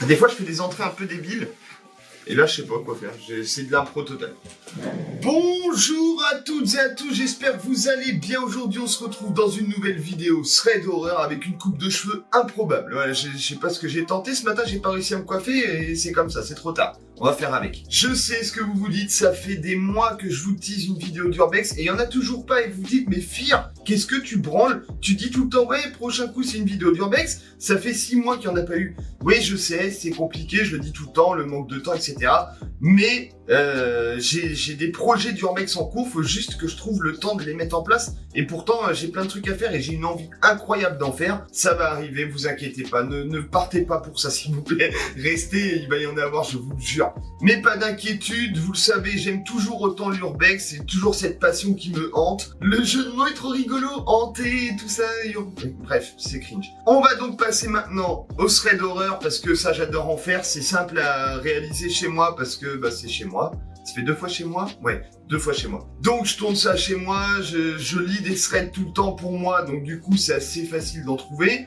Des fois, je fais des entrées un peu débiles. Et là, je sais pas quoi faire. C'est de l'impro total. Bonjour à toutes et à tous, j'espère que vous allez bien. Aujourd'hui, on se retrouve dans une nouvelle vidéo thread horreur avec une coupe de cheveux improbable. Voilà, je sais pas ce que j'ai tenté ce matin, j'ai pas réussi à me coiffer et c'est comme ça, c'est trop tard. On va faire avec. Je sais ce que vous vous dites, ça fait des mois que je vous tease une vidéo d'Urbex et il y en a toujours pas et vous dites, mais Fir, qu'est-ce que tu branles? Tu dis tout le temps, ouais, prochain coup c'est une vidéo d'Urbex, ça fait 6 mois qu'il y en a pas eu. Oui, je sais, c'est compliqué, je le dis tout le temps, le manque de temps, etc. Mais j'ai des projets d'Urbex en cours, faut juste que je trouve le temps de les mettre en place. Et pourtant, j'ai plein de trucs à faire et j'ai une envie incroyable d'en faire. Ça va arriver, vous inquiétez pas, ne partez pas pour ça s'il vous plaît. Restez, il va y en avoir, je vous le jure. Mais pas d'inquiétude, vous le savez, j'aime toujours autant l'Urbex, c'est toujours cette passion qui me hante. Le jeu de mots est trop rigolo, hanté, tout ça, bref, c'est cringe. On va donc passer maintenant au thread horreur parce que ça j'adore en faire, c'est simple à réaliser chez moi parce que c'est chez moi. Ça fait 2 fois chez moi? Ouais, 2 fois chez moi. Donc je tourne ça chez moi, je lis des threads tout le temps pour moi, donc du coup c'est assez facile d'en trouver.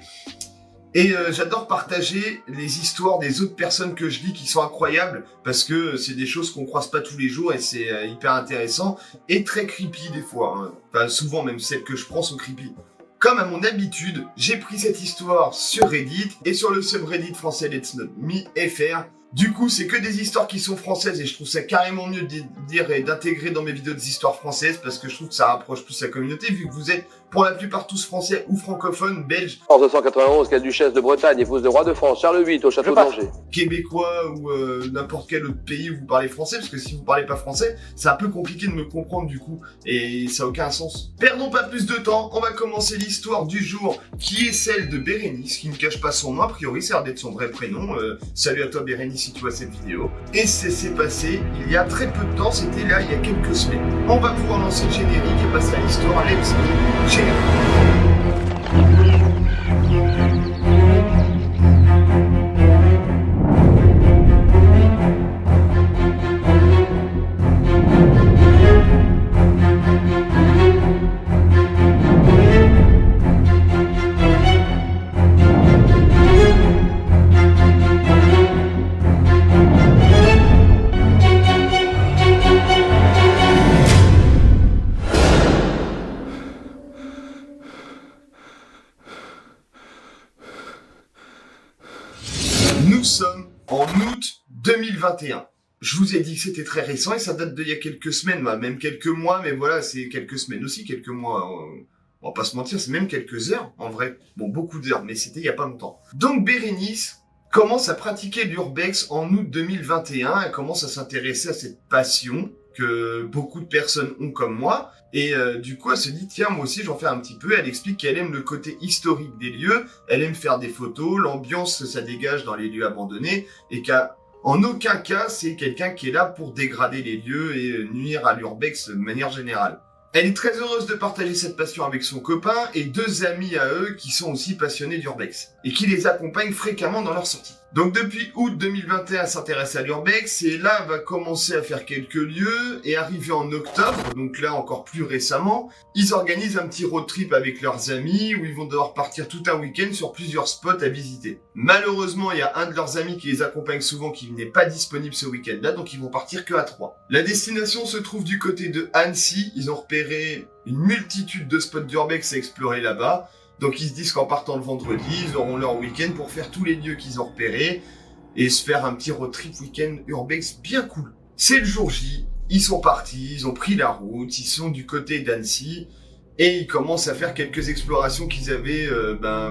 Et j'adore partager les histoires des autres personnes que je lis qui sont incroyables parce que c'est des choses qu'on croise pas tous les jours et c'est hyper intéressant et très creepy des fois. Hein. Enfin souvent même celles que je prends sont creepy. Comme à mon habitude, j'ai pris cette histoire sur Reddit et sur le subreddit français Let's Not Me FR. Du coup, c'est que des histoires qui sont françaises et je trouve ça carrément mieux de dire et d'intégrer dans mes vidéos des histoires françaises parce que je trouve que ça rapproche plus la communauté vu que vous êtes pour la plupart tous français ou francophones, belges. En 1291, quelle duchesse de Bretagne, épouse de roi de France, Charles VIII au château d'Angers. Québécois ou n'importe quel autre pays où vous parlez français parce que si vous parlez pas français, c'est un peu compliqué de me comprendre du coup et ça a aucun sens. Perdons pas plus de temps, on va commencer l'histoire du jour qui est celle de Bérénice qui ne cache pas son nom, a priori ça a l'air d'être son vrai prénom. Salut à toi Bérénice si tu vois cette vidéo. Et c'est passé il y a très peu de temps, c'était là il y a quelques semaines. On va pouvoir lancer le générique et passer à l'histoire. Let's go. Générique. Nous sommes en août 2021. Je vous ai dit que c'était très récent et ça date d'il y a quelques semaines, même quelques mois, mais voilà, c'est quelques semaines aussi, quelques mois, on va pas se mentir, c'est même quelques heures en vrai. Bon, beaucoup d'heures, mais c'était il y a pas longtemps. Donc Bérénice commence à pratiquer l'Urbex en août 2021, elle commence à s'intéresser à cette passion que beaucoup de personnes ont comme moi. Et du coup, elle se dit, tiens, moi aussi, j'en fais un petit peu. Elle explique qu'elle aime le côté historique des lieux, elle aime faire des photos, l'ambiance que ça dégage dans les lieux abandonnés, et qu'en aucun cas, c'est quelqu'un qui est là pour dégrader les lieux et nuire à l'Urbex de manière générale. Elle est très heureuse de partager cette passion avec son copain et 2 amis à eux qui sont aussi passionnés d'Urbex et qui les accompagnent fréquemment dans leurs sorties. Donc depuis août 2021, elle s'intéresse à l'Urbex et là, elle va commencer à faire quelques lieux et arriver en octobre, donc là encore plus récemment, ils organisent un petit road trip avec leurs amis où ils vont devoir partir tout un week-end sur plusieurs spots à visiter. Malheureusement, il y a un de leurs amis qui les accompagne souvent qui n'est pas disponible ce week-end-là, donc ils vont partir que à 3. La destination se trouve du côté de Annecy, ils ont repéré une multitude de spots d'Urbex à explorer là-bas. Donc ils se disent qu'en partant le vendredi, ils auront leur week-end pour faire tous les lieux qu'ils ont repérés et se faire un petit road trip week-end Urbex bien cool. C'est le jour J, ils sont partis, ils ont pris la route, ils sont du côté d'Annecy et ils commencent à faire quelques explorations qu'ils avaient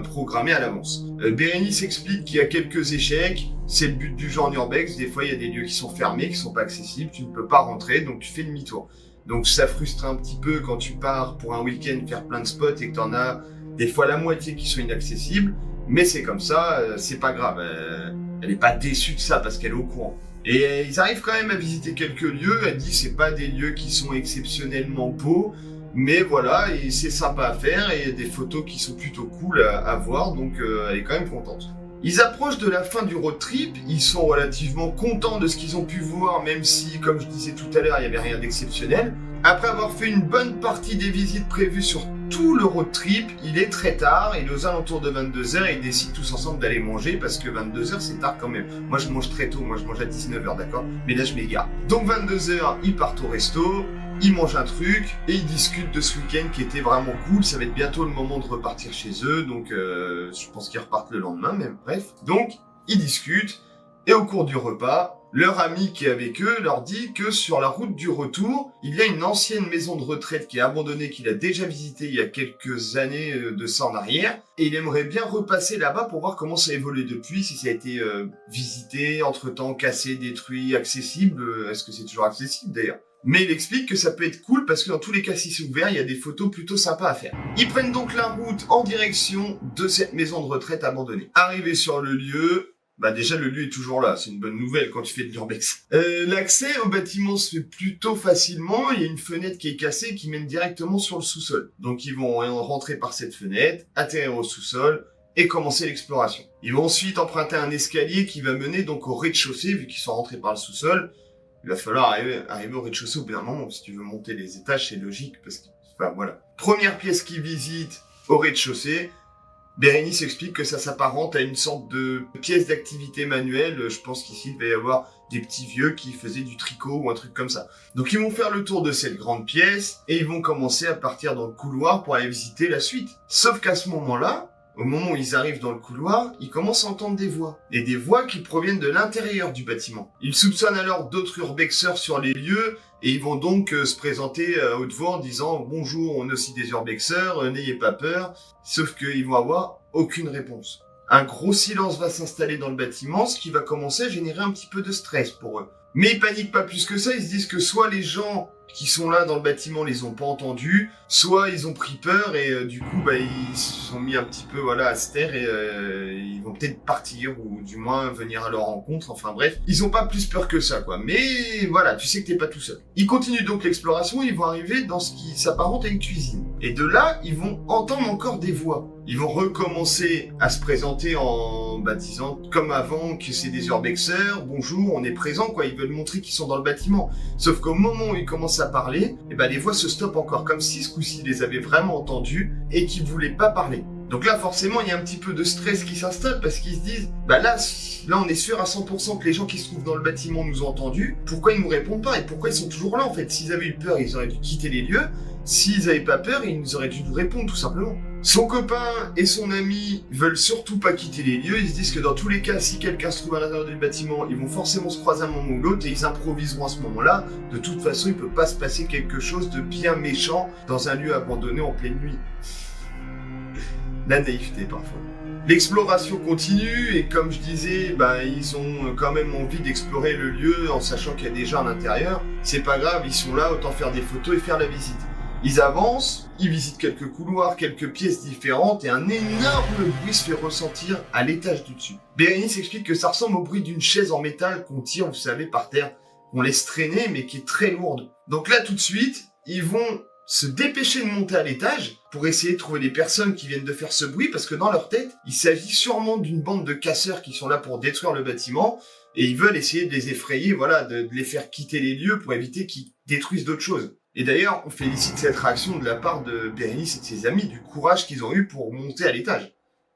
programmées à l'avance. Bérénice explique qu'il y a quelques échecs, c'est le but du jeu en Urbex, des fois il y a des lieux qui sont fermés, qui sont pas accessibles, tu ne peux pas rentrer donc tu fais demi-tour. Donc ça frustre un petit peu quand tu pars pour un week-end faire plein de spots et que t'en as des fois la moitié qui sont inaccessibles, mais c'est comme ça, c'est pas grave. Elle est pas déçue de ça parce qu'elle est au courant. Et ils arrivent quand même à visiter quelques lieux. Elle dit c'est pas des lieux qui sont exceptionnellement beaux, mais voilà, et c'est sympa à faire et des photos qui sont plutôt cool à voir, donc elle est quand même contente. Ils approchent de la fin du road trip, ils sont relativement contents de ce qu'ils ont pu voir, même si, comme je disais tout à l'heure, il n'y avait rien d'exceptionnel. Après avoir fait une bonne partie des visites prévues sur tout le road trip, il est très tard, et aux alentours de 22h, ils décident tous ensemble d'aller manger, parce que 22h, c'est tard quand même. Moi, je mange très tôt, moi, je mange à 19h, d'accord? Mais là, je m'égare. Donc, 22h, ils partent au resto, ils mangent un truc, et ils discutent de ce week-end qui était vraiment cool. Ça va être bientôt le moment de repartir chez eux, donc je pense qu'ils repartent le lendemain, même, bref. Donc, ils discutent, et au cours du repas, leur ami qui est avec eux leur dit que sur la route du retour, il y a une ancienne maison de retraite qui est abandonnée, qu'il a déjà visitée il y a quelques années de ça en arrière, et il aimerait bien repasser là-bas pour voir comment ça a évolué depuis, si ça a été visité, entre-temps cassé, détruit, accessible. Est-ce que c'est toujours accessible d'ailleurs? Mais il explique que ça peut être cool parce que dans tous les cas, si c'est ouvert, il y a des photos plutôt sympas à faire. Ils prennent donc la route en direction de cette maison de retraite abandonnée. Arrivés sur le lieu, bah déjà le lieu est toujours là, c'est une bonne nouvelle quand tu fais de l'urbex. L'accès au bâtiment se fait plutôt facilement, il y a une fenêtre qui est cassée qui mène directement sur le sous-sol. Donc ils vont rentrer par cette fenêtre, atterrir au sous-sol et commencer l'exploration. Ils vont ensuite emprunter un escalier qui va mener donc au rez-de-chaussée, vu qu'ils sont rentrés par le sous-sol. Il va falloir arriver au rez-de-chaussée au bout d'un moment, si tu veux monter les étages, c'est logique, parce que, enfin voilà. Première pièce qu'ils visitent au rez-de-chaussée. Bérénice explique que ça s'apparente à une sorte de pièce d'activité manuelle. Je pense qu'ici, il va y avoir des petits vieux qui faisaient du tricot ou un truc comme ça. Donc, ils vont faire le tour de cette grande pièce et ils vont commencer à partir dans le couloir pour aller visiter la suite. Sauf qu'à ce moment-là, au moment où ils arrivent dans le couloir, ils commencent à entendre des voix. Et des voix qui proviennent de l'intérieur du bâtiment. Ils soupçonnent alors d'autres urbexeurs sur les lieux et ils vont donc se présenter à haute voix en disant « Bonjour, on est aussi des urbexeurs, n'ayez pas peur ». Sauf qu'ils vont avoir aucune réponse. Un gros silence va s'installer dans le bâtiment, ce qui va commencer à générer un petit peu de stress pour eux. Mais ils paniquent pas plus que ça, ils se disent que soit les gens qui sont là dans le bâtiment les ont pas entendus, soit ils ont pris peur et du coup ils se sont mis un petit peu à se taire et ils vont peut-être partir ou du moins venir à leur rencontre, enfin bref, ils ont pas plus peur que ça quoi, mais voilà, tu sais que t'es pas tout seul. Ils continuent donc l'exploration, ils vont arriver dans ce qui s'apparente à une cuisine. Et de là, ils vont entendre encore des voix. Ils vont recommencer à se présenter en disant comme avant que c'est des urbexeurs, bonjour, on est présent quoi, ils veulent montrer qu'ils sont dans le bâtiment. Sauf qu'au moment où ils commencent à parler, les voix se stoppent encore, comme si ce coup-ci ils les avaient vraiment entendus et qu'ils voulaient pas parler. Donc là forcément il y a un petit peu de stress qui s'installe parce qu'ils se disent là on est sûr à 100% que les gens qui se trouvent dans le bâtiment nous ont entendus, pourquoi ils nous répondent pas et pourquoi ils sont toujours là en fait? S'ils avaient eu peur ils auraient dû quitter les lieux, s'ils avaient pas peur ils nous auraient dû nous répondre tout simplement. Son copain et son ami veulent surtout pas quitter les lieux, ils se disent que dans tous les cas si quelqu'un se trouve à l'intérieur du bâtiment ils vont forcément se croiser un moment ou l'autre et ils improviseront à ce moment-là, de toute façon il peut pas se passer quelque chose de bien méchant dans un lieu abandonné en pleine nuit. La naïveté parfois. L'exploration continue et comme je disais, ils ont quand même envie d'explorer le lieu en sachant qu'il y a des gens à l'intérieur. C'est pas grave, ils sont là, autant faire des photos et faire la visite. Ils avancent, ils visitent quelques couloirs, quelques pièces différentes et un énorme bruit se fait ressentir à l'étage du dessus. Bérénice explique que ça ressemble au bruit d'une chaise en métal qu'on tire, vous savez, par terre, qu'on laisse traîner mais qui est très lourde. Donc là tout de suite, ils vont se dépêcher de monter à l'étage pour essayer de trouver les personnes qui viennent de faire ce bruit parce que dans leur tête, il s'agit sûrement d'une bande de casseurs qui sont là pour détruire le bâtiment et ils veulent essayer de les effrayer, de les faire quitter les lieux pour éviter qu'ils détruisent d'autres choses. Et d'ailleurs, on félicite cette réaction de la part de Bérénice et de ses amis du courage qu'ils ont eu pour monter à l'étage.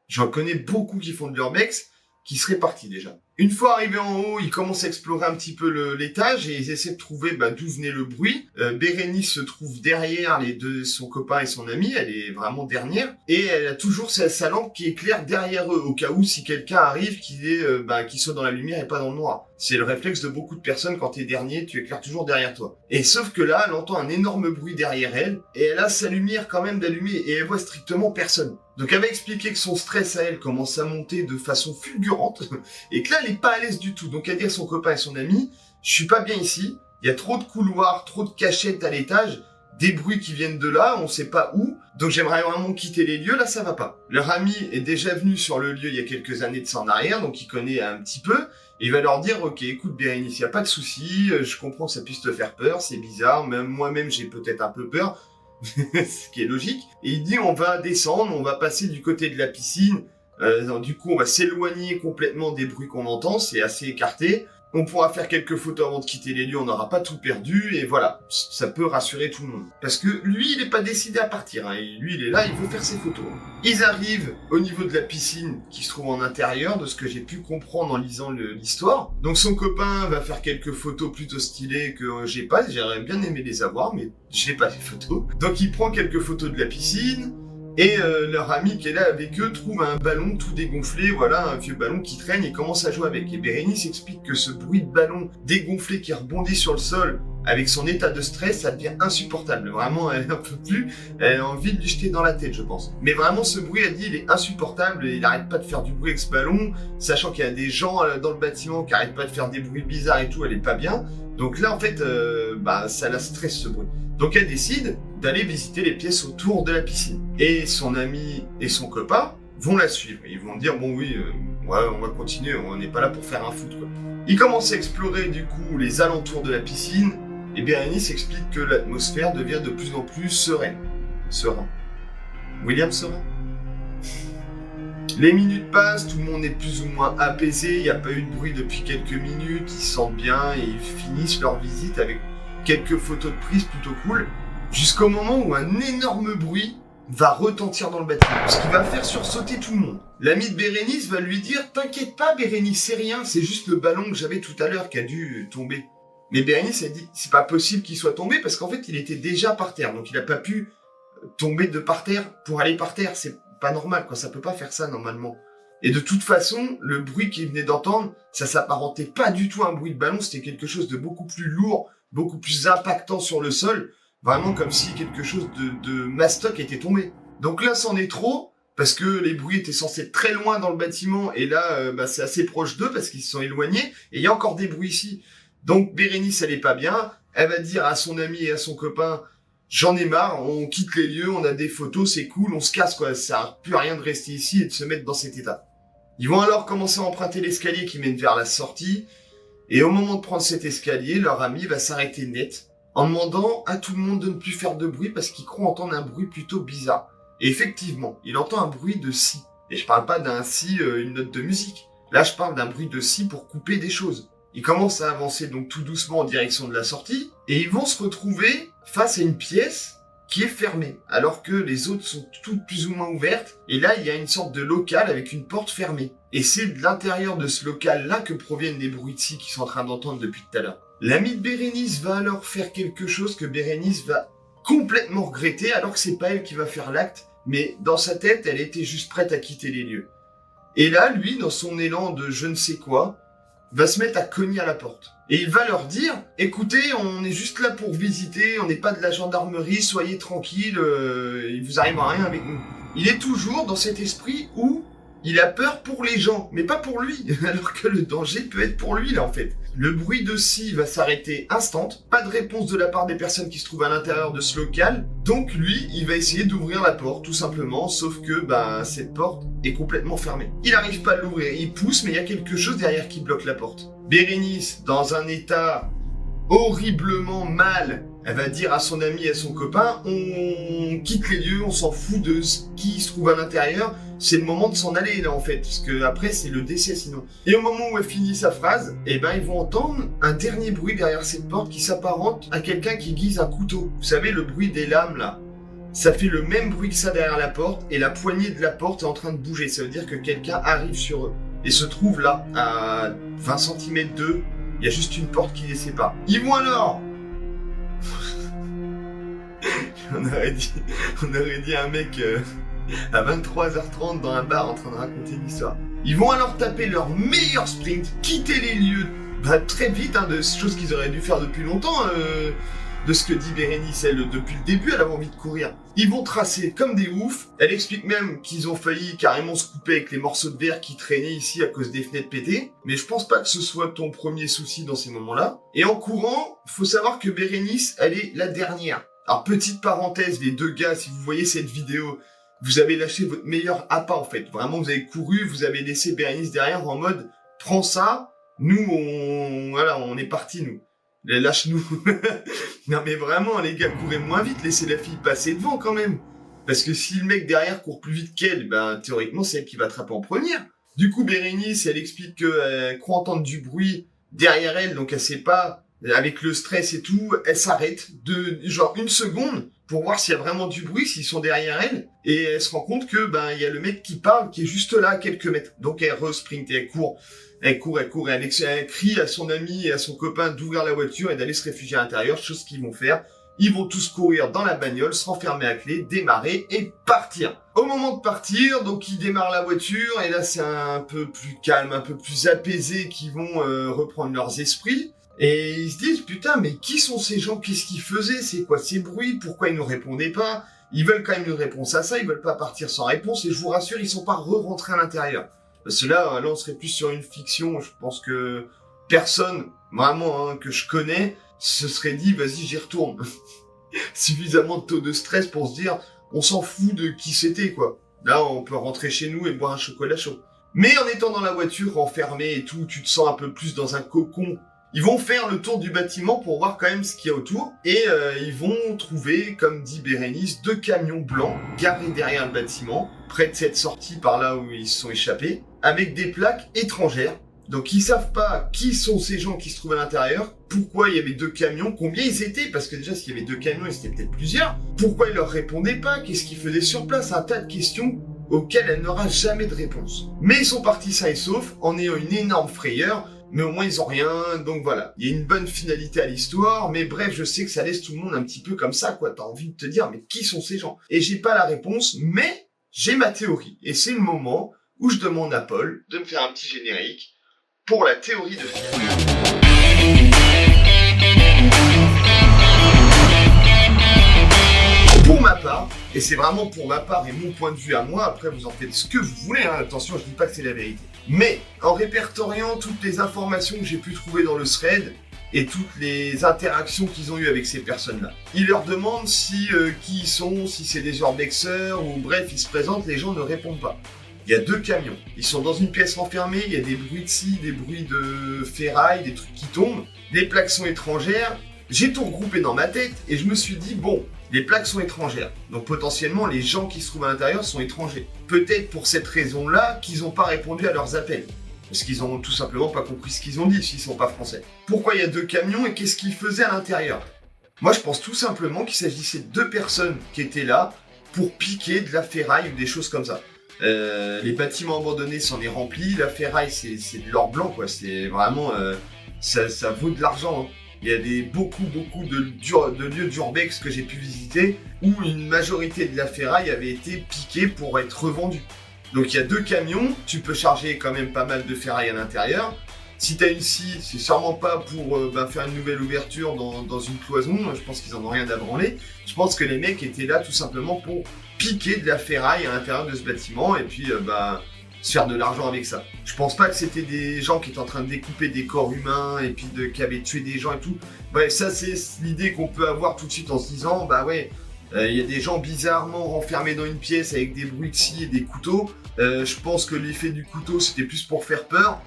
J'en connais beaucoup qui font de l'urbex qui seraient partis déjà. Une fois arrivés en haut, ils commencent à explorer un petit peu l'étage et ils essaient de trouver d'où venait le bruit. Bérénice se trouve derrière les deux, son copain et son ami, elle est vraiment dernière. Et elle a toujours sa lampe qui éclaire derrière eux, au cas où si quelqu'un arrive qu'il soit dans la lumière et pas dans le noir. C'est le réflexe de beaucoup de personnes, quand t'es dernier, tu éclaires toujours derrière toi. Et sauf que là, elle entend un énorme bruit derrière elle, et elle a sa lumière quand même d'allumée, et elle voit strictement personne. Donc elle va expliquer que son stress à elle commence à monter de façon fulgurante, et que là, elle est pas à l'aise du tout. Donc elle dit à son copain et son ami, je suis pas bien ici, il y a trop de couloirs, trop de cachettes à l'étage, des bruits qui viennent de là, on sait pas où, donc j'aimerais vraiment quitter les lieux, là ça va pas. Leur ami est déjà venu sur le lieu il y a quelques années de ça en arrière, donc il connaît un petit peu, et il va leur dire, ok, écoute Bérénice, y a pas de souci, je comprends que ça puisse te faire peur, c'est bizarre, même moi-même j'ai peut-être un peu peur, ce qui est logique, et il dit on va descendre, on va passer du côté de la piscine, du coup on va s'éloigner complètement des bruits qu'on entend, c'est assez écarté, On pourra faire quelques photos avant de quitter les lieux, on n'aura pas tout perdu, et voilà, ça peut rassurer tout le monde. Parce que lui, il n'est pas décidé à partir, hein. Lui, il est là, il veut faire ses photos. Ils arrivent au niveau de la piscine, qui se trouve en intérieur, de ce que j'ai pu comprendre en lisant l'histoire. Donc son copain va faire quelques photos plutôt stylées que j'ai pas, j'aurais bien aimé les avoir, mais je n'ai pas les photos. Donc il prend quelques photos de la piscine, et leur ami qui est là avec eux trouve un ballon tout dégonflé, voilà, un vieux ballon qui traîne et commence à jouer avec. Et Bérénice explique que ce bruit de ballon dégonflé qui rebondit sur le sol avec son état de stress, ça devient insupportable. Vraiment, elle en peut plus, elle a envie de lui jeter dans la tête, je pense. Mais vraiment, ce bruit, elle dit, il est insupportable et il arrête pas de faire du bruit avec ce ballon, sachant qu'il y a des gens dans le bâtiment qui arrêtent pas de faire des bruits bizarres et tout, elle est pas bien. Donc là, en fait, ça la stresse ce bruit. Donc elle décide d'aller visiter les pièces autour de la piscine. Et son ami et son copain vont la suivre. Ils vont dire, bon oui, ouais, on va continuer, on n'est pas là pour faire un foot, quoi. Ils commencent à explorer du coup les alentours de la piscine, et Bérénice explique que l'atmosphère devient de plus en plus sereine. Serein. William Serein. Les minutes passent, tout le monde est plus ou moins apaisé, il n'y a pas eu de bruit depuis quelques minutes, ils se sentent bien et ils finissent leur visite avec quelques photos de prise plutôt cool, jusqu'au moment où un énorme bruit va retentir dans le bâtiment, ce qui va faire sursauter tout le monde. L'ami de Bérénice va lui dire « T'inquiète pas Bérénice, c'est rien, c'est juste le ballon que j'avais tout à l'heure qui a dû tomber. » Mais Bérénice a dit « C'est pas possible qu'il soit tombé parce qu'en fait il était déjà par terre, donc il n'a pas pu tomber de par terre pour aller par terre, c'est pas normal, quoi, ça peut pas faire ça normalement. » Et de toute façon, le bruit qu'il venait d'entendre, ça s'apparentait pas du tout à un bruit de ballon, c'était quelque chose de beaucoup plus lourd, beaucoup plus impactant sur le sol, vraiment comme si quelque chose de mastoc était tombé. Donc là, c'en est trop, parce que les bruits étaient censés être très loin dans le bâtiment, et là, c'est assez proche d'eux, parce qu'ils se sont éloignés, et il y a encore des bruits ici. Donc Bérénice, elle est pas bien, elle va dire à son ami et à son copain, j'en ai marre, on quitte les lieux, on a des photos, c'est cool, on se casse, quoi, ça sert plus à rien de rester ici et de se mettre dans cet état. Ils vont alors commencer à emprunter l'escalier qui mène vers la sortie, et au moment de prendre cet escalier, leur ami va s'arrêter net, en demandant à tout le monde de ne plus faire de bruit parce qu'il croit entendre un bruit plutôt bizarre. Et effectivement, il entend un bruit de scie. Et je parle pas d'un scie, une note de musique. Là, je parle d'un bruit de scie pour couper des choses. Ils commencent à avancer donc tout doucement en direction de la sortie, et ils vont se retrouver face à une pièce qui est fermée, alors que les autres sont toutes plus ou moins ouvertes, et là, il y a une sorte de local avec une porte fermée. Et c'est de l'intérieur de ce local-là que proviennent les bruits de scie qu'ils sont en train d'entendre depuis tout à l'heure. L'ami de Bérénice va alors faire quelque chose que Bérénice va complètement regretter, alors que c'est pas elle qui va faire l'acte, mais dans sa tête, elle était juste prête à quitter les lieux. Et là, lui, dans son élan de je ne sais quoi, va se mettre à cogner à la porte. Et il va leur dire, écoutez, on est juste là pour visiter, on n'est pas de la gendarmerie, soyez tranquilles, il vous arrivera rien avec nous. Il est toujours dans cet esprit où il a peur pour les gens, mais pas pour lui, alors que le danger peut être pour lui là en fait. Le bruit de scie va s'arrêter instant, pas de réponse de la part des personnes qui se trouvent à l'intérieur de ce local, donc lui, il va essayer d'ouvrir la porte tout simplement, sauf que cette porte est complètement fermée. Il n'arrive pas à l'ouvrir, il pousse, mais il y a quelque chose derrière qui bloque la porte. Bérénice, dans un état horriblement mal, elle va dire à son ami et à son copain, on quitte les lieux, on s'en fout de ce qui se trouve à l'intérieur, c'est le moment de s'en aller là en fait, parce que après c'est le décès sinon. Et au moment où elle finit sa phrase, ils vont entendre un dernier bruit derrière cette porte qui s'apparente à quelqu'un qui aiguise un couteau. Vous savez, le bruit des lames là, ça fait le même bruit que ça derrière la porte, et la poignée de la porte est en train de bouger, ça veut dire que quelqu'un arrive sur eux, et se trouve là, à 20 cm d'eux, il y a juste une porte qui les sépare. Ils vont alors on aurait dit un mec à 23h30 dans un bar en train de raconter une histoire. Ils vont alors taper leur meilleur sprint, quitter les lieux très vite, de choses qu'ils auraient dû faire depuis longtemps, de ce que dit Bérénice, elle, depuis le début, elle avait envie de courir. Ils vont tracer comme des oufs. Elle explique même qu'ils ont failli carrément se couper avec les morceaux de verre qui traînaient ici à cause des fenêtres pétées. Mais je pense pas que ce soit ton premier souci dans ces moments-là. Et en courant, faut savoir que Bérénice, elle est la dernière. Alors, petite parenthèse, les deux gars, si vous voyez cette vidéo, vous avez lâché votre meilleur appât, en fait. Vraiment, vous avez couru, vous avez laissé Bérénice derrière en mode, prends ça, nous, on est partis, nous. Lâche-nous. Non, mais vraiment, les gars, courez moins vite, laissez la fille passer devant, quand même. Parce que si le mec derrière court plus vite qu'elle, théoriquement, c'est elle qui va attraper en première. Du coup, Bérénice, elle explique qu'elle croit entendre du bruit derrière elle, donc elle sait pas, avec le stress et tout, elle s'arrête de genre une seconde pour voir s'il y a vraiment du bruit, s'ils sont derrière elle, et elle se rend compte que il y a le mec qui parle, qui est juste là à quelques mètres. Donc elle re-sprint et elle court, et elle crie à son ami et à son copain d'ouvrir la voiture et d'aller se réfugier à l'intérieur, chose qu'ils vont faire. Ils vont tous courir dans la bagnole, se renfermer à clé, démarrer et partir. Au moment de partir, donc ils démarrent la voiture et là c'est un peu plus calme, un peu plus apaisé qu'ils vont reprendre leurs esprits. Et ils se disent, putain, mais qui sont ces gens? Qu'est-ce qu'ils faisaient? C'est quoi ces bruits? Pourquoi ils nous répondaient pas? Ils veulent quand même une réponse à ça, ils veulent pas partir sans réponse et je vous rassure, ils sont pas re-rentrés à l'intérieur. Parce que là, on serait plus sur une fiction, je pense que personne, vraiment, que je connais, se serait dit, vas-y, j'y retourne. Suffisamment de taux de stress pour se dire, on s'en fout de qui c'était, quoi. Là, on peut rentrer chez nous et boire un chocolat chaud. Mais en étant dans la voiture, enfermé et tout, tu te sens un peu plus dans un cocon. Ils vont faire le tour du bâtiment pour voir quand même ce qu'il y a autour. Et ils vont trouver, comme dit Bérénice, 2 camions blancs garés derrière le bâtiment, près de cette sortie par là où ils se sont échappés, avec des plaques étrangères. Donc ils savent pas qui sont ces gens qui se trouvent à l'intérieur, pourquoi il y avait 2 camions, combien ils étaient, parce que déjà s'il y avait 2 camions, ils étaient peut-être plusieurs, pourquoi ils leur répondaient pas, qu'est-ce qu'ils faisaient sur place, un tas de questions auxquelles elle n'aura jamais de réponse. Mais ils sont partis sains et saufs, en ayant une énorme frayeur, mais au moins ils ont rien, donc voilà. Il y a une bonne finalité à l'histoire, mais bref, je sais que ça laisse tout le monde un petit peu comme ça, quoi. T'as envie de te dire, mais qui sont ces gens? Et j'ai pas la réponse, mais j'ai ma théorie. Et c'est le moment où je demande à Paul de me faire un petit générique pour la théorie de film. Pour ma part, et c'est vraiment pour ma part et mon point de vue à moi, après vous en faites ce que vous voulez, attention, je dis pas que c'est la vérité. Mais en répertoriant toutes les informations que j'ai pu trouver dans le thread et toutes les interactions qu'ils ont eues avec ces personnes-là, ils leur demandent qui ils sont, si c'est des urbexeurs ou bref, ils se présentent, les gens ne répondent pas. Il y a 2 camions. Ils sont dans une pièce renfermée, il y a des bruits de scie, des bruits de ferraille, des trucs qui tombent. Les plaques sont étrangères. J'ai tout regroupé dans ma tête et je me suis dit, bon, les plaques sont étrangères. Donc potentiellement, les gens qui se trouvent à l'intérieur sont étrangers. Peut-être pour cette raison-là qu'ils n'ont pas répondu à leurs appels. Parce qu'ils ont tout simplement pas compris ce qu'ils ont dit s'ils sont pas français. Pourquoi il y a 2 camions et qu'est-ce qu'ils faisaient à l'intérieur? Moi, je pense tout simplement qu'il s'agissait de 2 personnes qui étaient là pour piquer de la ferraille ou des choses comme ça. Les bâtiments abandonnés s'en est rempli, la ferraille c'est de l'or blanc, quoi, c'est vraiment ça vaut de l'argent, hein. Il y a beaucoup de lieux d'urbex que j'ai pu visiter où une majorité de la ferraille avait été piquée pour être revendue. Donc il y a 2 camions, tu peux charger quand même pas mal de ferraille à l'intérieur. Si t'as une scie, c'est sûrement pas pour faire une nouvelle ouverture dans une cloison, je pense qu'ils en ont rien à branler. Je pense que les mecs étaient là tout simplement pour piquer de la ferraille à l'intérieur de ce bâtiment et puis se faire de l'argent avec ça. Je pense pas que c'était des gens qui étaient en train de découper des corps humains et puis qui avaient tué des gens et tout. Bref, ça c'est l'idée qu'on peut avoir tout de suite en se disant, il y a des gens bizarrement renfermés dans une pièce avec des bruits de scie et des couteaux. Je pense que l'effet du couteau c'était plus pour faire peur.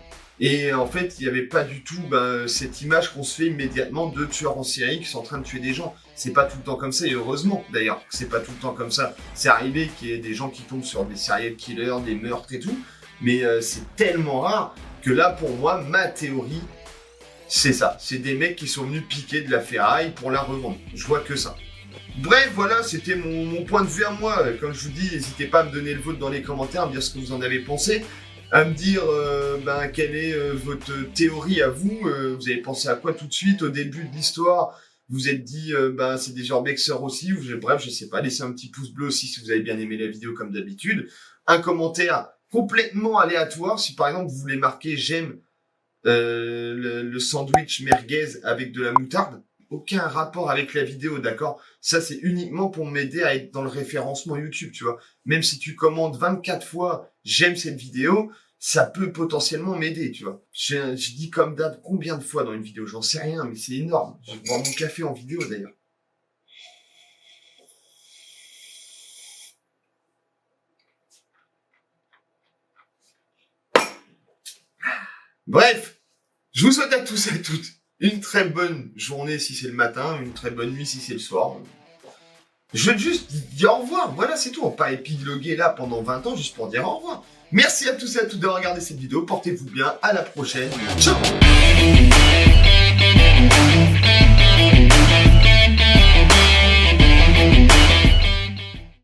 Et en fait, il n'y avait pas du tout cette image qu'on se fait immédiatement de tueurs en série qui sont en train de tuer des gens. C'est pas tout le temps comme ça, et heureusement d'ailleurs que c'est pas tout le temps comme ça. C'est arrivé qu'il y ait des gens qui tombent sur des serial killers, des meurtres et tout, mais c'est tellement rare que là, pour moi, ma théorie, c'est ça. C'est des mecs qui sont venus piquer de la ferraille pour la revendre. Je vois que ça. Bref, voilà, c'était mon point de vue à moi. Comme je vous dis, n'hésitez pas à me donner le vôtre dans les commentaires, à me dire ce que vous en avez pensé. À me dire quelle est votre théorie à vous. Vous avez pensé à quoi tout de suite au début de l'histoire? Vous êtes dit c'est des urbexeurs aussi. Bref, je sais pas. Laissez un petit pouce bleu aussi si vous avez bien aimé la vidéo comme d'habitude. Un commentaire complètement aléatoire. Si par exemple vous voulez marquer j'aime le sandwich merguez avec de la moutarde. Aucun rapport avec la vidéo, d'accord? Ça, c'est uniquement pour m'aider à être dans le référencement YouTube, tu vois. Même si tu commandes 24 fois « j'aime cette vidéo », ça peut potentiellement m'aider, tu vois. Je dis comme d'hab combien de fois dans une vidéo, j'en sais rien, mais c'est énorme. Je vais boire mon café en vidéo, d'ailleurs. Bref, je vous souhaite à tous et à toutes une très bonne journée si c'est le matin, une très bonne nuit si c'est le soir. Je veux juste dire au revoir. Voilà, c'est tout. On va pas épiloguer là pendant 20 ans juste pour dire au revoir. Merci à tous et à toutes d'avoir regardé cette vidéo. Portez-vous bien. À la prochaine. Ciao.